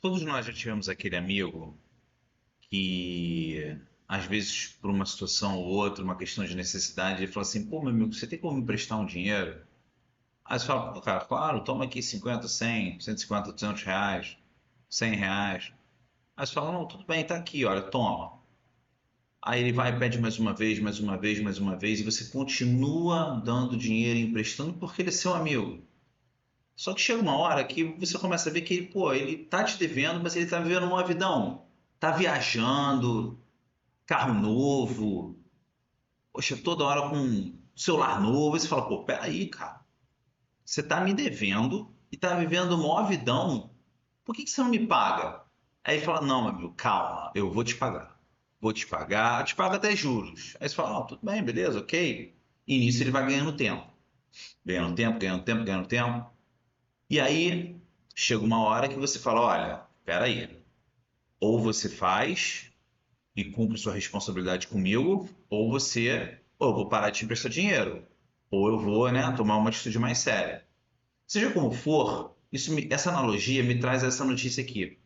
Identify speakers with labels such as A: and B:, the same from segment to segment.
A: Todos nós já tivemos aquele amigo que, às vezes, por uma situação ou outra, uma questão de necessidade, ele fala assim: pô, meu amigo, você tem como me emprestar um dinheiro? Aí você fala: pô, cara, claro, toma aqui 50, 100, 150, 200 reais, 100 reais. Aí você fala: não, tudo bem, tá aqui, olha, toma. Aí ele vai e pede mais uma vez, mais uma vez, mais uma vez, e você continua dando dinheiro e emprestando porque ele é seu amigo. Só que chega uma hora que você começa a ver que ele, pô, ele tá te devendo, mas ele tá vivendo uma vidão. Tá viajando, carro novo, poxa, toda hora com um celular novo. Aí você fala, pô, peraí, cara. Você tá me devendo e tá vivendo uma maior vidão. Por que você não me paga? Aí ele fala, não, meu amigo, calma, eu vou te pagar. Vou te pagar, eu te pago até juros. Aí você fala, ó, tudo bem, beleza, ok. E nisso ele vai ganhando tempo. Ganhando tempo, ganhando tempo, ganhando tempo. E aí chega uma hora que você fala, olha, peraí, ou você faz e cumpre sua responsabilidade comigo, ou eu vou parar de te emprestar dinheiro, ou eu vou, né, tomar uma atitude mais séria. Seja como for, essa analogia me traz essa notícia aqui.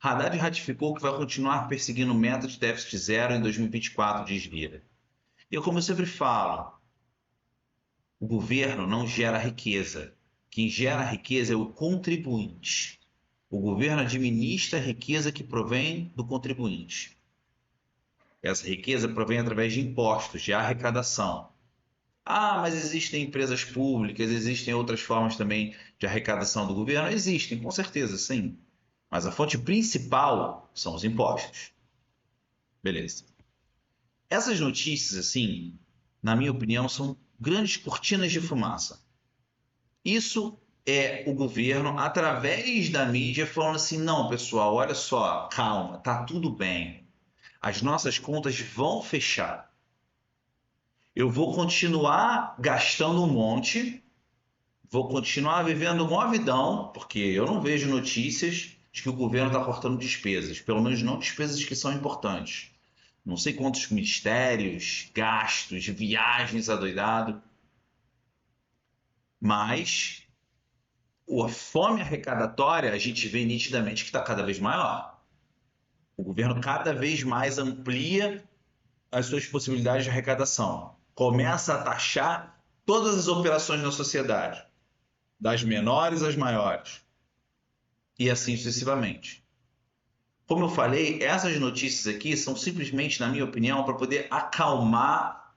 A: Haddad ratificou que vai continuar perseguindo meta de déficit zero em 2024, diz Lira. E como eu sempre falo, o governo não gera riqueza. Quem gera riqueza é o contribuinte. O governo administra a riqueza que provém do contribuinte. Essa riqueza provém através de impostos, de arrecadação. Ah, mas existem empresas públicas, existem outras formas também de arrecadação do governo? Existem, com certeza, sim. Mas a fonte principal são os impostos. Beleza. Essas notícias, assim, na minha opinião, são grandes cortinas de fumaça. Isso é o governo, através da mídia, falando assim: não, pessoal, olha só, calma, tá tudo bem. As nossas contas vão fechar. Eu vou continuar gastando um monte, vou continuar vivendo uma vidão, porque eu não vejo notícias de que o governo está cortando despesas, pelo menos não despesas que são importantes. Não sei quantos ministérios, gastos, viagens adoidado, mas a fome arrecadatória a gente vê nitidamente que está cada vez maior. O governo cada vez mais amplia as suas possibilidades de arrecadação. Começa a taxar todas as operações na sociedade, das menores às maiores, e assim sucessivamente. Como eu falei, essas notícias aqui são simplesmente, na minha opinião, para poder acalmar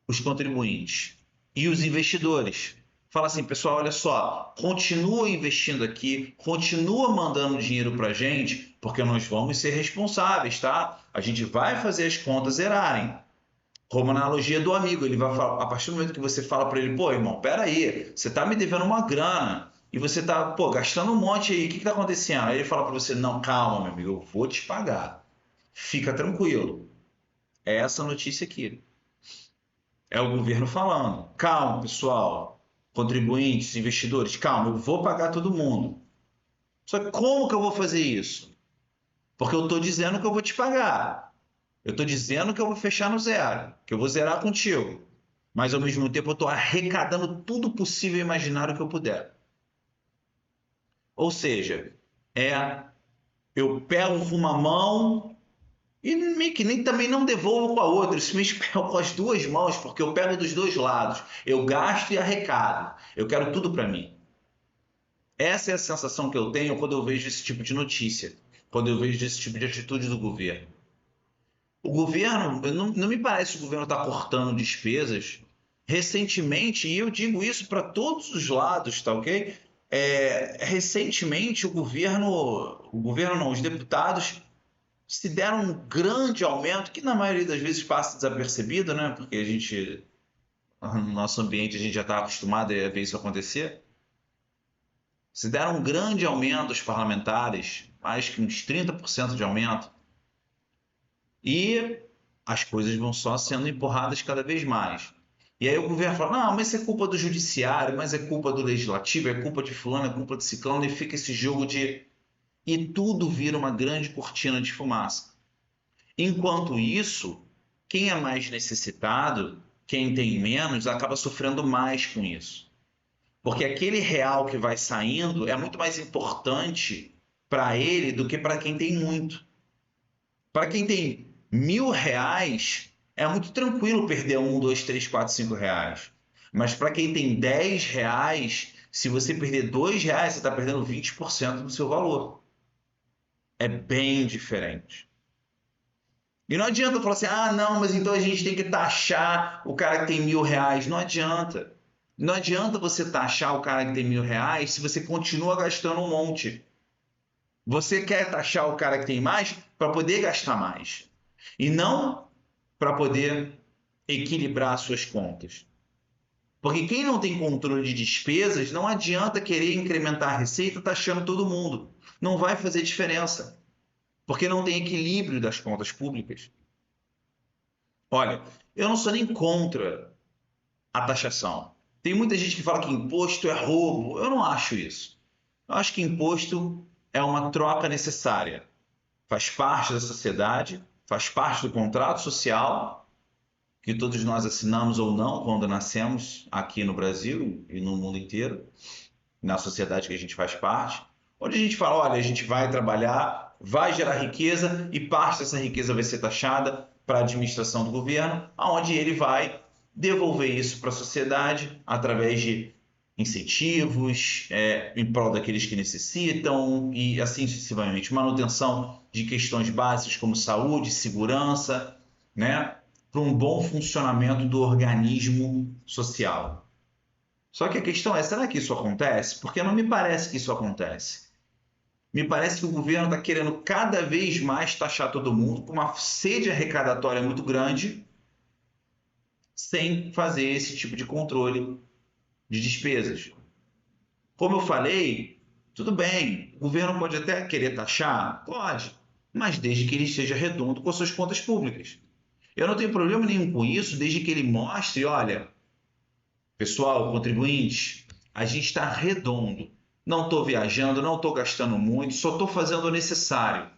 A: os contribuintes e os investidores. Fala assim, pessoal, olha só, continua investindo aqui, continua mandando dinheiro para a gente, porque nós vamos ser responsáveis, tá? A gente vai fazer as contas zerarem. Como a analogia do amigo, ele vai falar, a partir do momento que você fala para ele, pô, irmão, peraí, você tá me devendo uma grana e você tá, pô, gastando um monte aí, o que que tá acontecendo? Aí ele fala para você, não, calma, meu amigo, eu vou te pagar. Fica tranquilo. É essa notícia aqui. É o governo falando, calma, pessoal, contribuintes, investidores, calma, eu vou pagar todo mundo. Só que como que eu vou fazer isso? Porque eu estou dizendo que eu vou te pagar. Eu estou dizendo que eu vou fechar no zero, que eu vou zerar contigo. Mas ao mesmo tempo eu estou arrecadando tudo possível e imaginário que eu puder. Ou seja, eu pego com uma mão e meio que nem, também não devolvo com a outra. Isso me pego com as duas mãos, porque eu pego dos dois lados. Eu gasto e arrecado. Eu quero tudo para mim. Essa é a sensação que eu tenho quando eu vejo esse tipo de notícia, quando eu vejo esse tipo de atitude do governo. O governo, não me parece que o governo está cortando despesas. Recentemente, e eu digo isso para todos os lados, tá ok? Recentemente, o governo não, os deputados se deram um grande aumento, que na maioria das vezes passa desapercebido, né? Porque no nosso ambiente, a gente já está acostumado a ver isso acontecer. Se deram um grande aumento aos parlamentares, mais que uns 30% de aumento. E as coisas vão só sendo empurradas cada vez mais. E aí o governo fala, não, mas isso é culpa do judiciário, mas é culpa do legislativo, é culpa de fulano, é culpa de ciclano, e fica esse jogo de... E tudo vira uma grande cortina de fumaça. Enquanto isso, quem é mais necessitado, quem tem menos, acaba sofrendo mais com isso. Porque aquele real que vai saindo é muito mais importante para ele do que para quem tem muito. Para quem tem R$ 1.000, é muito tranquilo perder 1, 2, 3, 4, 5 reais. Mas para quem tem R$ 10, se você perder R$ 2, você está perdendo 20% do seu valor. É bem diferente. E não adianta falar assim, ah, não, mas então a gente tem que taxar o cara que tem R$ 1.000. Não adianta. Não adianta você taxar o cara que tem R$ 1.000 se você continua gastando um monte. Você quer taxar o cara que tem mais para poder gastar mais. E não para poder equilibrar suas contas. Porque quem não tem controle de despesas, não adianta querer incrementar a receita taxando todo mundo. Não vai fazer diferença. Porque não tem equilíbrio das contas públicas. Olha, eu não sou nem contra a taxação. Tem muita gente que fala que imposto é roubo. Eu não acho isso. Eu acho que imposto é uma troca necessária. Faz parte da sociedade, faz parte do contrato social que todos nós assinamos ou não quando nascemos aqui no Brasil e no mundo inteiro, na sociedade que a gente faz parte, onde a gente fala, olha, a gente vai trabalhar, vai gerar riqueza e parte dessa riqueza vai ser taxada para a administração do governo, aonde ele vai devolver isso para a sociedade através de incentivos, em prol daqueles que necessitam e assim sucessivamente. Manutenção de questões básicas como saúde, segurança, né? Para um bom funcionamento do organismo social. Só que a questão é, será que isso acontece? Porque não me parece que isso acontece. Me parece que o governo está querendo cada vez mais taxar todo mundo com uma sede arrecadatória muito grande, sem fazer esse tipo de controle de despesas. Como eu falei, tudo bem, o governo pode até querer taxar? Pode, mas desde que ele esteja redondo com as suas contas públicas. Eu não tenho problema nenhum com isso, desde que ele mostre, olha, pessoal, contribuintes, a gente está redondo. Não estou viajando, não estou gastando muito, só estou fazendo o necessário.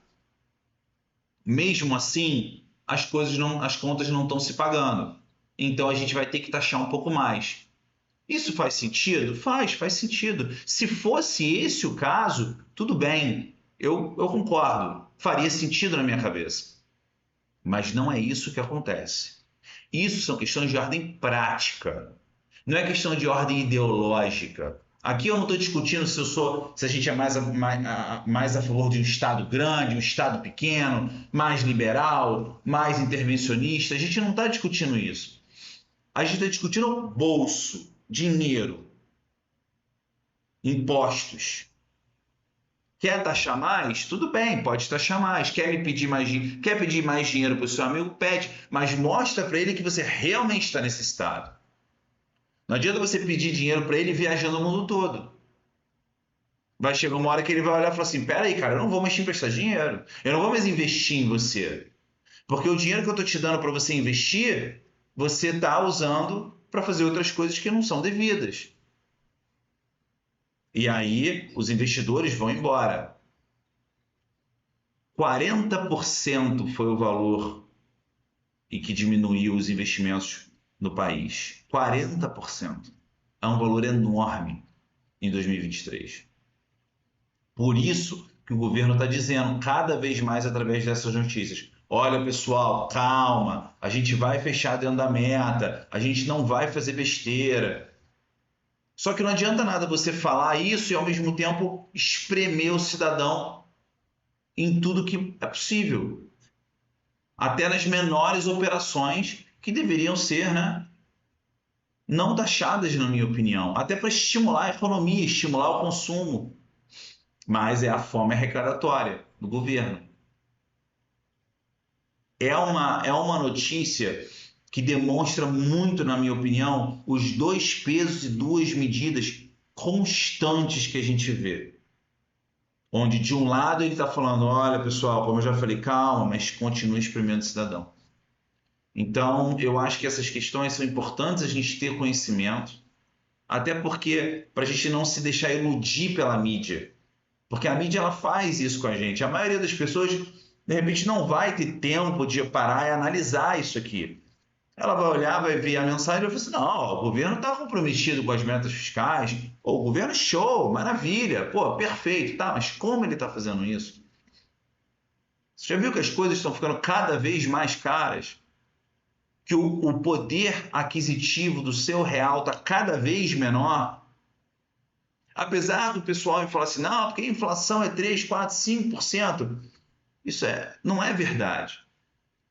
A: Mesmo assim, as contas não estão se pagando. Então a gente vai ter que taxar um pouco mais. Isso faz sentido? Faz sentido. Se fosse esse o caso, tudo bem. Eu concordo. Faria sentido na minha cabeça. Mas não é isso que acontece. Isso são questões de ordem prática. Não é questão de ordem ideológica. Aqui eu não estou discutindo se a gente é mais a favor de um Estado grande, um Estado pequeno, mais liberal, mais intervencionista. A gente não está discutindo isso. A gente está discutindo bolso, dinheiro, impostos. Quer taxar mais? Tudo bem, pode taxar mais. Quer pedir mais dinheiro para o seu amigo? Pede, mas mostra para ele que você realmente está necessitado. Não adianta você pedir dinheiro para ele viajando o mundo todo. Vai chegar uma hora que ele vai olhar e falar assim, peraí, cara, eu não vou mais te emprestar dinheiro. Eu não vou mais investir em você. Porque o dinheiro que eu estou te dando para você investir, você está usando para fazer outras coisas que não são devidas. E aí os investidores vão embora. 40% foi o valor e que diminuiu os investimentos no país. 40%. É um valor enorme em 2023. Por isso que o governo está dizendo cada vez mais através dessas notícias. Olha, pessoal, calma, a gente vai fechar dentro da meta, a gente não vai fazer besteira. Só que não adianta nada você falar isso e ao mesmo tempo espremer o cidadão em tudo que é possível. Até nas menores operações que deveriam ser, né, não taxadas, na minha opinião. Até para estimular a economia, estimular o consumo. Mas é a forma arrecadatória do governo. É uma notícia que demonstra muito, na minha opinião, os dois pesos e duas medidas constantes que a gente vê. Onde, de um lado, ele está falando, olha, pessoal, como eu já falei, calma, mas continue espremendo o cidadão. Então, eu acho que essas questões são importantes a gente ter conhecimento, até porque, para a gente não se deixar iludir pela mídia. Porque a mídia ela faz isso com a gente. A maioria das pessoas, de repente, não vai ter tempo de parar e analisar isso aqui. ela vai olhar, vai ver a mensagem e vai falar assim, não, ó, o governo está comprometido com as metas fiscais, o governo show, maravilha, pô, perfeito, tá, mas como ele está fazendo isso? Você já viu que as coisas estão ficando cada vez mais caras? Que o poder aquisitivo do seu real está cada vez menor? Apesar do pessoal falar assim, não, porque a inflação é 3, 4, 5%. Isso não é verdade.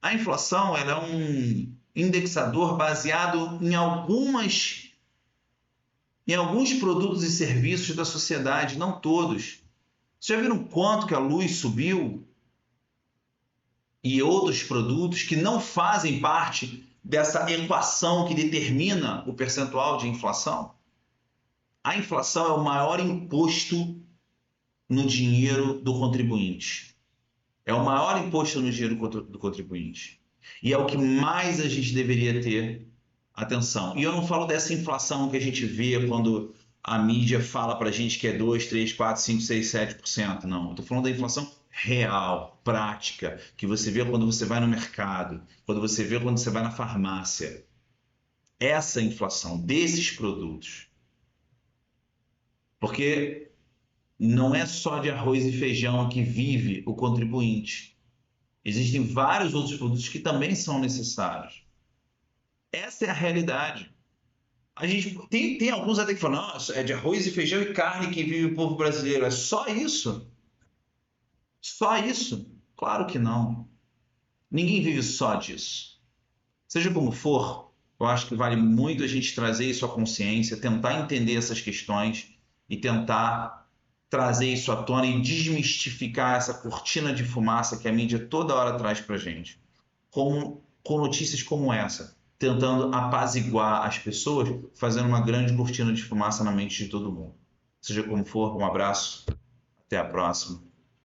A: A inflação ela é um indexador baseado em alguns produtos e serviços da sociedade, não todos. Vocês já viram quanto que a luz subiu? E outros produtos que não fazem parte dessa equação que determina o percentual de inflação? A inflação é o maior imposto no dinheiro do contribuinte. É o maior imposto no dinheiro do contribuinte. E é o que mais a gente deveria ter atenção. E eu não falo dessa inflação que a gente vê quando a mídia fala para a gente que é 2, 3, 4, 5, 6, 7%. Não, eu estou falando da inflação real, prática, que você vê quando você vai no mercado, quando você vê quando você vai na farmácia. Essa inflação desses produtos. Porque não é só de arroz e feijão que vive o contribuinte. Existem vários outros produtos que também são necessários. Essa é a realidade. A gente tem alguns até que falam, nossa, é de arroz e feijão e carne que vive o povo brasileiro. É só isso? Só isso? Claro que não. Ninguém vive só disso. Seja como for, eu acho que vale muito a gente trazer isso à consciência, tentar entender essas questões e tentar trazer isso à tona e desmistificar essa cortina de fumaça que a mídia toda hora traz para a gente. Com notícias como essa, tentando apaziguar as pessoas, fazendo uma grande cortina de fumaça na mente de todo mundo. Seja como for, um abraço, até a próxima.